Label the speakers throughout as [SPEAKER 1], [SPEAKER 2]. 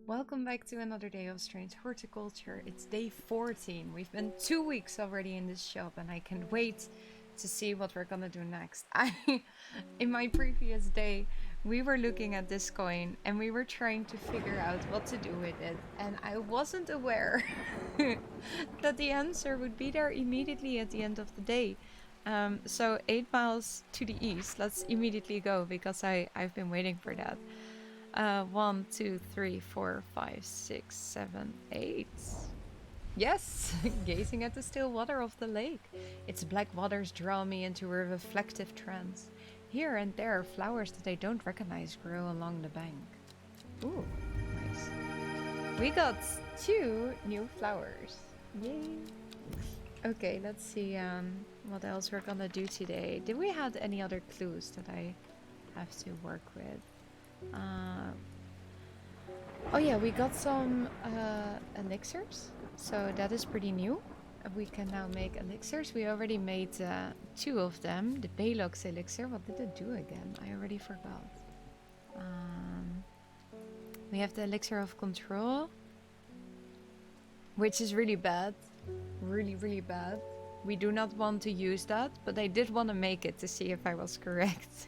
[SPEAKER 1] welcome back to another day of Strange Horticulture. It's day 14. We've been 2 weeks already in this shop and I can't wait to see what we're gonna do next. In my previous day, we were looking at this coin and we were trying to figure out what to do with it, and I wasn't aware that the answer would be there immediately at the end of the day. So 8 miles to the east, let's immediately go because I've been waiting for that. 1, 2, 3, 4, 5, 6, 7, 8. Yes, gazing at the still water of the lake. Its black waters draw me into a reflective trance. Here and there, flowers that I don't recognize grow along the bank. Ooh, nice. We got 2 new flowers. Yay. Okay, let's see what else we're gonna do today. Did we have any other clues that I have to work with? Oh yeah, we got some elixirs, so that is pretty new. We can now make elixirs. We already made 2 of them. The Balox elixir, what did it do again? I already forgot. We have the elixir of control, which is really bad. Really bad. We do not want to use that, but I did want to make it to see if I was correct.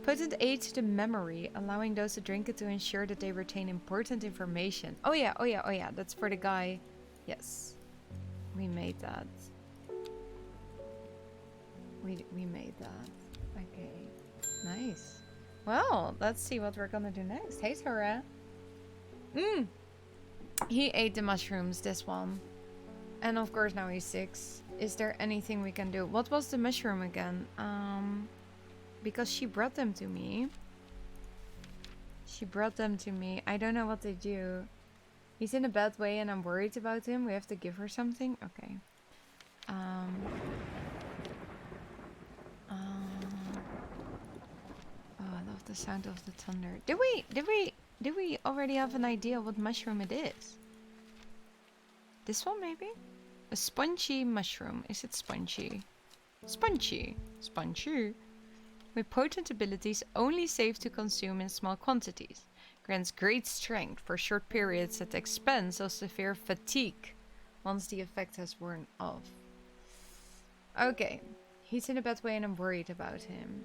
[SPEAKER 1] Potent aid to the memory, allowing those to drink it to ensure that they retain important information. Oh yeah. That's for the guy. Yes. We made that. We made that. Okay. Nice. Well, let's see what we're gonna do next. Hey, Sarah. He ate the mushrooms, this one. And of course now he's 6. Is there anything we can do? What was the mushroom again? Because she brought them to me. I don't know what they do. He's in a bad way and I'm worried about him. We have to give her something? Okay. Oh, I love the sound of the thunder. Did we already have an idea what mushroom it is? This one maybe? A spongy mushroom. Is it spongy? Spongy. With potent abilities only safe to consume in small quantities. Grants great strength for short periods at the expense of severe fatigue once the effect has worn off. Okay, he's in a bad way and I'm worried about him.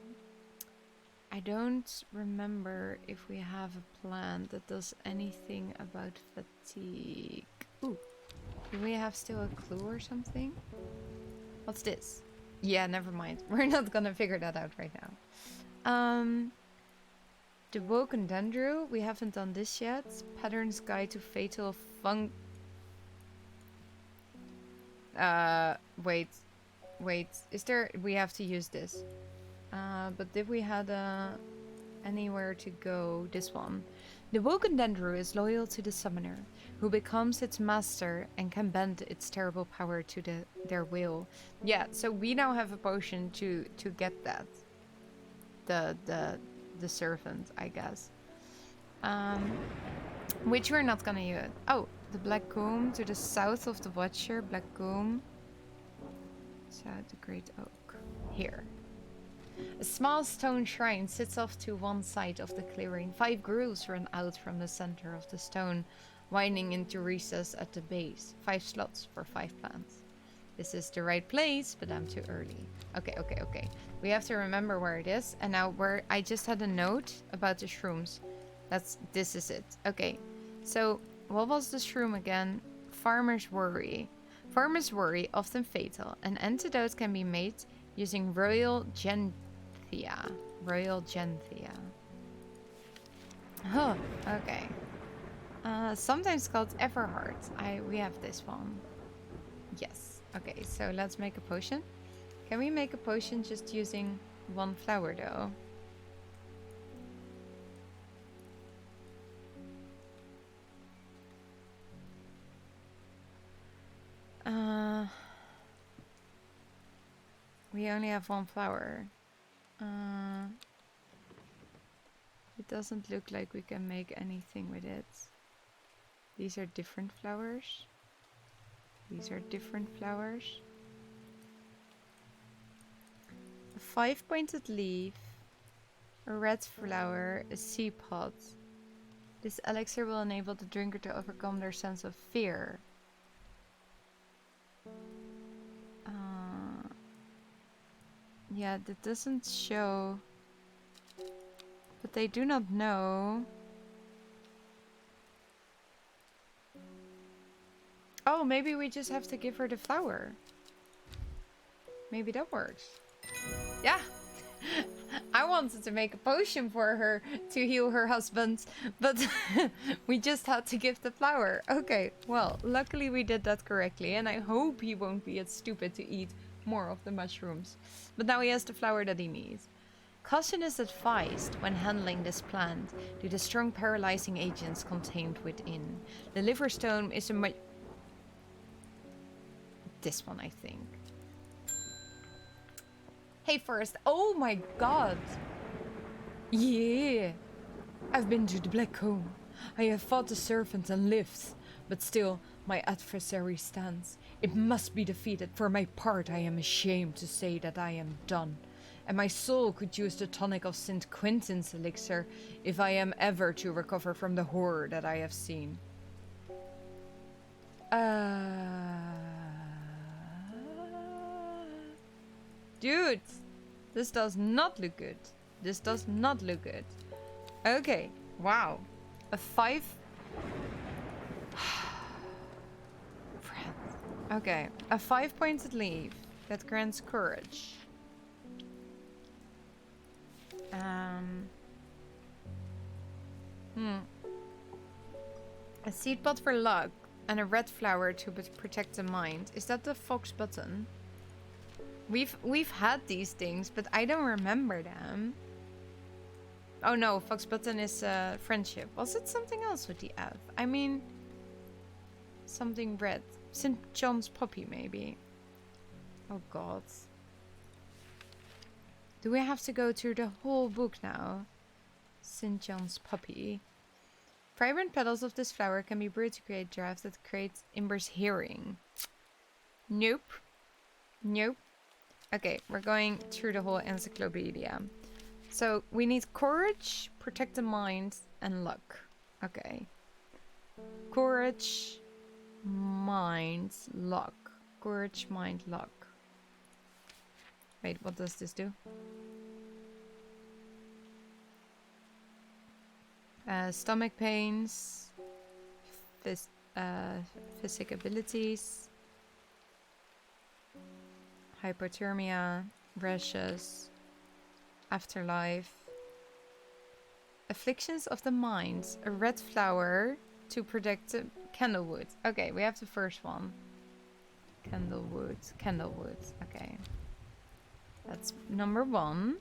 [SPEAKER 1] I don't remember if we have a plant that does anything about fatigue. Ooh, do we have still a clue or something? What's this? Yeah, never mind. We're not gonna figure that out right now. The Woken Dendro, we haven't done this yet. Pattern's Guide to Fatal Fung... wait. Is there... We have to use this. But did we have anywhere to go? This one. The Woken Dendro is loyal to the summoner, who becomes its master and can bend its terrible power to their will. Yeah, so we now have a potion to get that. The servant, I guess. Which we're not gonna use. Oh, the Black Comb to the south of the Watcher. Black Comb. South the Great Oak. Here. A small stone shrine sits off to one side of the clearing. 5 grooves run out from the center of the stone, winding into recess at the base. 5 slots for 5 plants. This is the right place, but I'm too early. Okay. We have to remember where it is. And now I just had a note about the shrooms. This is it. Okay. So what was the shroom again? Farmer's Worry. Farmer's Worry, often fatal. An antidote can be made using Royal Genthia. Oh, okay. Sometimes called Everheart. We have this one. Yes. Okay, so let's make a potion. Can we make a potion just using 1 flower though? We only have 1 flower. It doesn't look like we can make anything with it. These are different flowers. These are different flowers. A 5-pointed leaf, a red flower, a sea pot, This elixir will enable the drinker to overcome their sense of fear. Yeah, that doesn't show. But they do not know. Oh, maybe we just have to give her the flower. Maybe that works. Yeah. I wanted to make a potion for her to heal her husband, but we just had to give the flower. Okay, well, luckily we did that correctly, and I hope he won't be as stupid to eat more of the mushrooms. But now he has the flower that he needs. Caution is advised when handling this plant due to strong paralyzing agents contained within. The liver stone is a this one, I think. Hey, first. Oh my god. Yeah. I've been to the Black Cone. I have fought the serpent and lived. But still, my adversary stands. It must be defeated. For my part, I am ashamed to say that I am done. And my soul could use the tonic of St. Quentin's elixir if I am ever to recover from the horror that I have seen. Dude, this does not look good. This does not look good. Okay, wow. A 5. Okay, a 5-pointed leaf that grants courage. A seed pod for luck and a red flower to protect the mind. Is that the fox button? We've had these things, but I don't remember them. Oh no, fox button is friendship. Was it something else with the F? I mean, something red. St. John's poppy, maybe. Oh god. Do we have to go through the whole book now? St. John's poppy. Vibrant petals of this flower can be brewed to create drafts that create Imber's hearing. Nope. Nope. Okay, we're going through the whole encyclopedia. So we need courage, protect the mind, and luck. Okay. Courage, mind, luck. Courage, mind, luck. Wait, what does this do? Stomach pains, physic abilities, hypothermia, rashes, afterlife, afflictions of the mind, a red flower to protect candlewood. Okay, we have the first one. Candlewood, okay. That's number 1.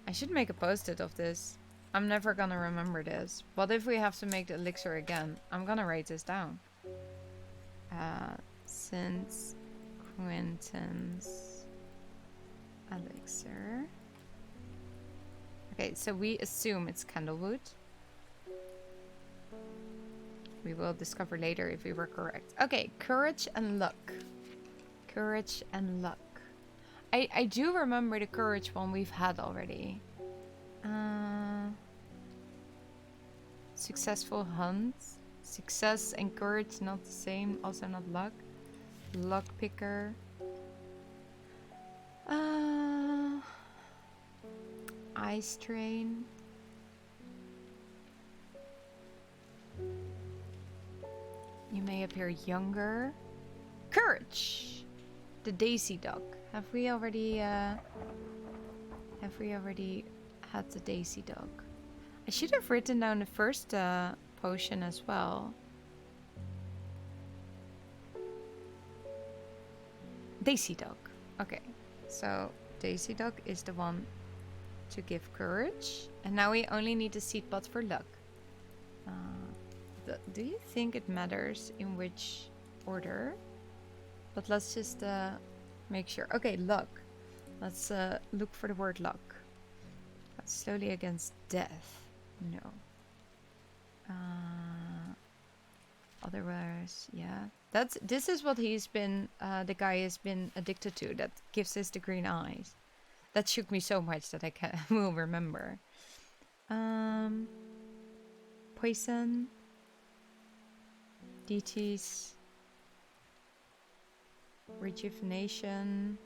[SPEAKER 1] I should make a post-it of this. I'm never gonna remember this. What if we have to make the elixir again? I'm gonna write this down. St. Quentin's elixir. Okay, so we assume it's candlewood. We will discover later if we were correct. Okay, courage and luck. Courage and luck. I do remember the courage one we've had already. Successful hunt. Success and courage not the same. Also not luck. Luck picker. Eye strain. You may appear younger. Courage. The Daisy Duck. Have we already had the Daisy Duck? I should have written down the first potion as well. Daisy Duck. Okay, so Daisy Duck is the one to give courage. And now we only need the seed pod for luck. Do you think it matters in which order? But let's just make sure. Okay, luck. Let's look for the word luck. That's slowly against death. No. Otherwise, yeah. This is what he's been. The guy has been addicted to. That gives us the green eyes. That shook me so much that I will remember. Poison. DTs. Rejuvenation.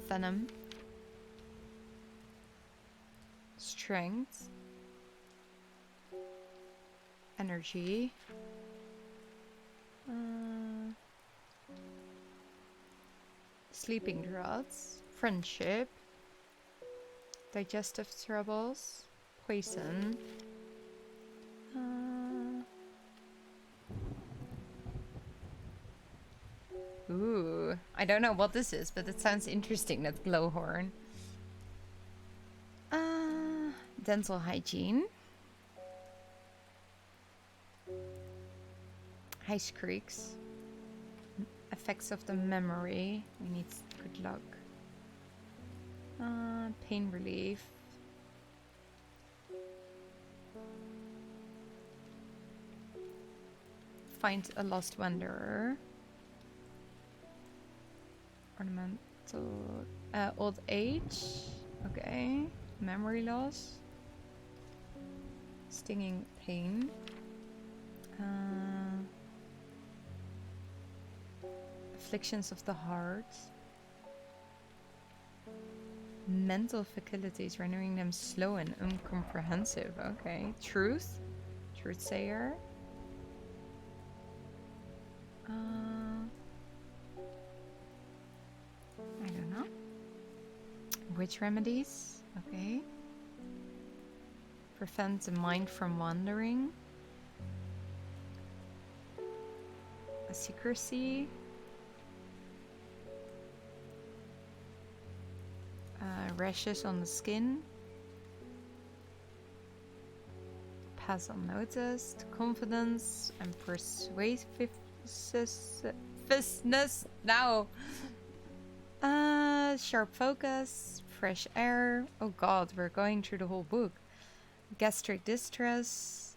[SPEAKER 1] Venom. Strength. Energy. Sleeping drugs. Friendship. Digestive troubles. Poison. Ooh, I don't know what this is, but it sounds interesting, that glowhorn. Dental hygiene. Ice creaks. Effects of the memory. We need good luck. Pain relief. Find a lost wanderer. Ornamental. Old age. Okay. Memory loss. Stinging pain. Afflictions of the heart. Mental faculties, rendering them slow and incomprehensive. Okay. Truth. Truth sayer. I don't know. Witch remedies. Okay. Prevent the mind from wandering. A secrecy. Rashes on the skin. Pass unnoticed. Confidence and persuasiveness. Now. Sharp focus. Fresh air. Oh god, we're going through the whole book. Gastric distress.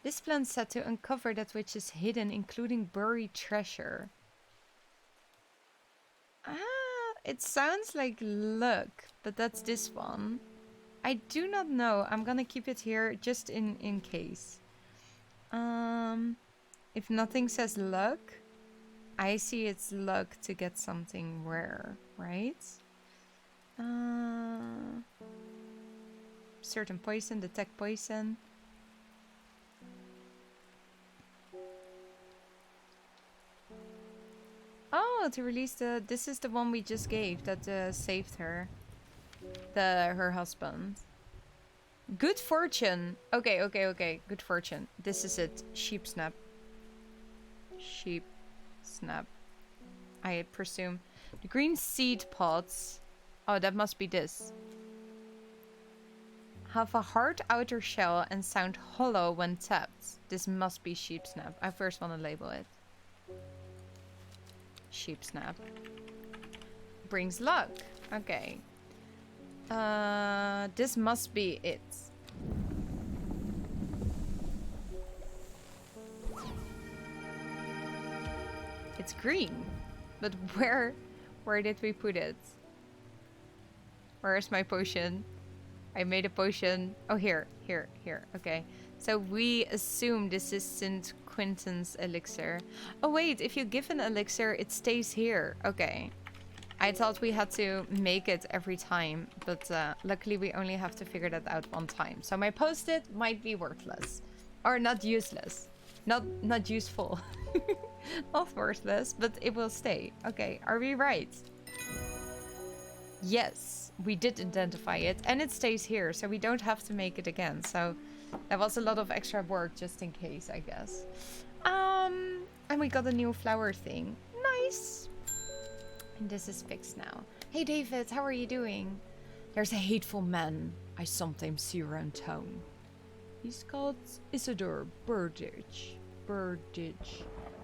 [SPEAKER 1] This plan set to uncover that which is hidden, including buried treasure. It sounds like luck, but that's this one. I do not know. I'm gonna keep it here just in case. If nothing says luck, I see it's luck to get something rare, right? Certain poison, detect poison. Oh, to release the... This is the one we just gave that saved her. Her husband. Good fortune. Okay, okay, okay. Good fortune. This is it. Sheep snap. Sheep snap. I presume. The green seed pods. Oh, that must be this. Have a hard outer shell and sound hollow when tapped. This must be sheep snap. I first want to label it. Sheep snap. Brings luck. Okay. This must be it. It's green. But where did we put it? Where's my potion? I made a potion. Oh, here. Okay. So we assume this is St. Quentin's elixir. Oh, wait. If you give an elixir, it stays here. Okay. I thought we had to make it every time. But luckily, we only have to figure that out one time. So my post-it might be worthless. Or not useless. Not useful. Not worthless, but it will stay. Okay. Are we right? Yes. We did identify it. And it stays here. So we don't have to make it again. So... That was a lot of extra work just in case, I guess. And we got a new flower thing. Nice. And this is fixed now. Hey David, how are you doing? There's a hateful man I sometimes see around town. He's called Isidore Burditch.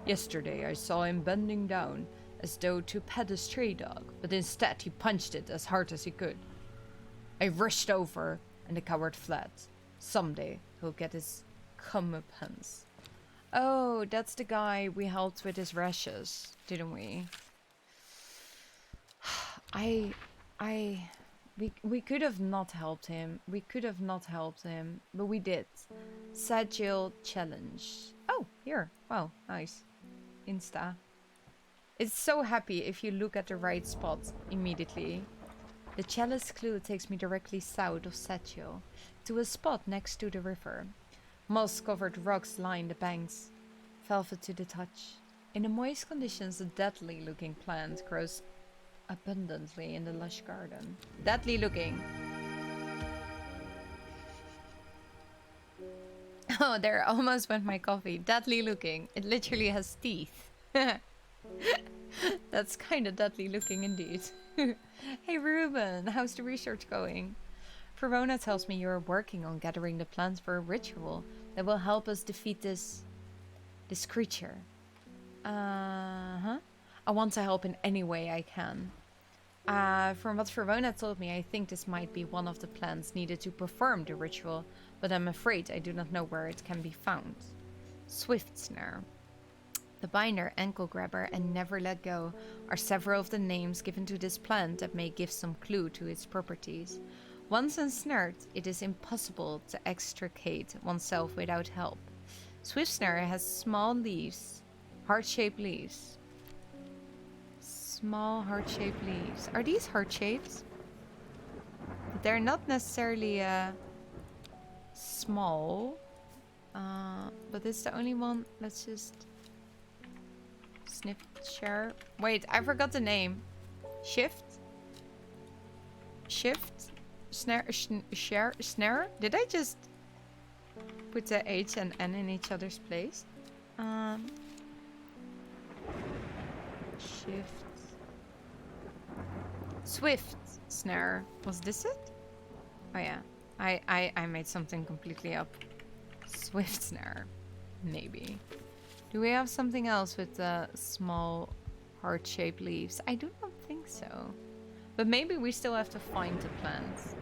[SPEAKER 1] Yesterday I saw him bending down as though to pet a stray dog, but instead he punched it as hard as he could. I rushed over and the coward fled. Someday he'll get his comeuppance. Oh, that's the guy we helped with his rashes, didn't we? I, we could have not helped him. We could have not helped him, but we did. Sagil challenge. Oh, here. Wow, nice. Insta. It's so happy if you look at the right spot immediately. The chalice clue takes me directly south of Sagil, to a spot next to the river. Moss-covered rocks line the banks, velvet to the touch. In the moist conditions, a deadly-looking plant grows abundantly in the lush garden. Deadly looking. Oh, there almost went my coffee. Deadly looking. It literally has teeth. That's kind of deadly looking indeed. Hey Ruben, how's the research going? Verona tells me you're working on gathering the plants for a ritual that will help us defeat this creature. I want to help in any way I can. From what Verona told me, I think this might be one of the plants needed to perform the ritual, but I'm afraid I do not know where it can be found. Swift Snare. The binder, ankle grabber, and never let go are several of the names given to this plant that may give some clue to its properties. Once ensnared, it is impossible to extricate oneself without help. Swift Snare has small leaves, heart-shaped leaves. Small heart-shaped leaves. Are these heart-shaped? They're not necessarily small, but it's the only one. Let's just sniff, share. Wait, I forgot the name. Shift? Snare? Share? Snare? Did I just put the H and N in each other's place? Shift. Swift Snare. Was this it? Oh yeah. I made something completely up. Swift Snare. Maybe. Do we have something else with the small heart-shaped leaves? I do not think so. But maybe we still have to find the plants.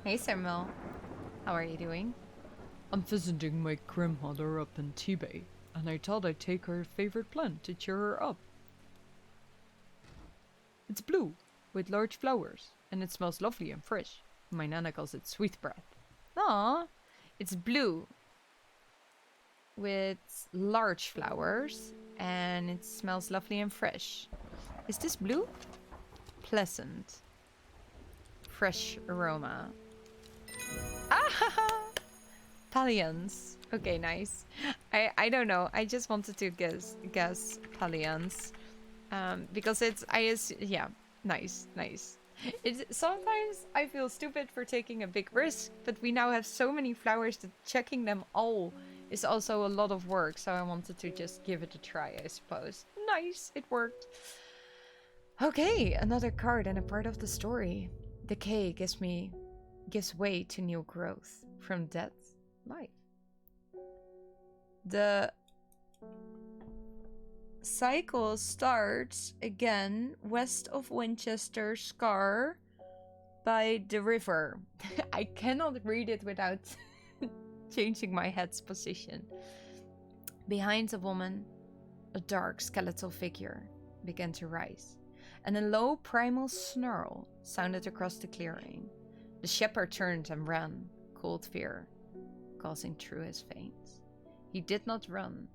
[SPEAKER 1] Hey Samuel. How are you doing?
[SPEAKER 2] I'm visiting my grandmother up in Tibet, and I thought I'd take her favorite plant to cheer her up. It's blue, with large flowers, and it smells lovely and fresh. My nana calls it sweet breath.
[SPEAKER 1] Aww. It's blue with large flowers, and it smells lovely and fresh. Is this blue? Pleasant. Fresh aroma. Ah! Palliance. Okay, nice. I don't know. I just wanted to guess Palliance. Because it's yeah, nice. Sometimes I feel stupid for taking a big risk, but we now have so many flowers that checking them all is also a lot of work, so I wanted to just give it a try, I suppose. Nice, it worked. Okay, another card and a part of the story. Decay gives way to new growth. From death, life. The cycle starts again west of Winchester Scar by the river. I cannot read it without changing my head's position. Behind the woman, a dark skeletal figure began to rise, and a low primal snarl sounded across the clearing. The shepherd turned and ran, cold fear coursing through his veins. He did not run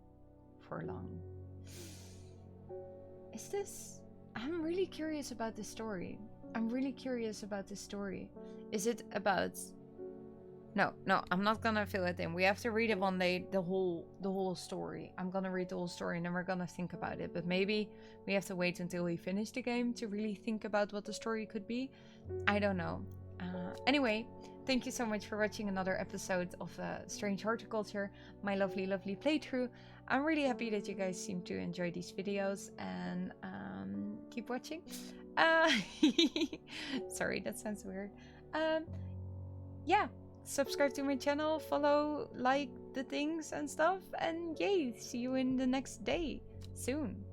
[SPEAKER 1] for long. Is this... I'm really curious about this story. Is it about... No, I'm not gonna fill it in. We have to read it one day, the whole story. I'm gonna read the whole story and then we're gonna think about it. But maybe we have to wait until we finish the game to really think about what the story could be. I don't know. Anyway, thank you so much for watching another episode of Strange Horticulture, my lovely playthrough. I'm really happy that you guys seem to enjoy these videos and keep watching. Sorry, that sounds weird. Yeah, subscribe to my channel, follow, like the things and stuff, and yay, see you in the next day soon.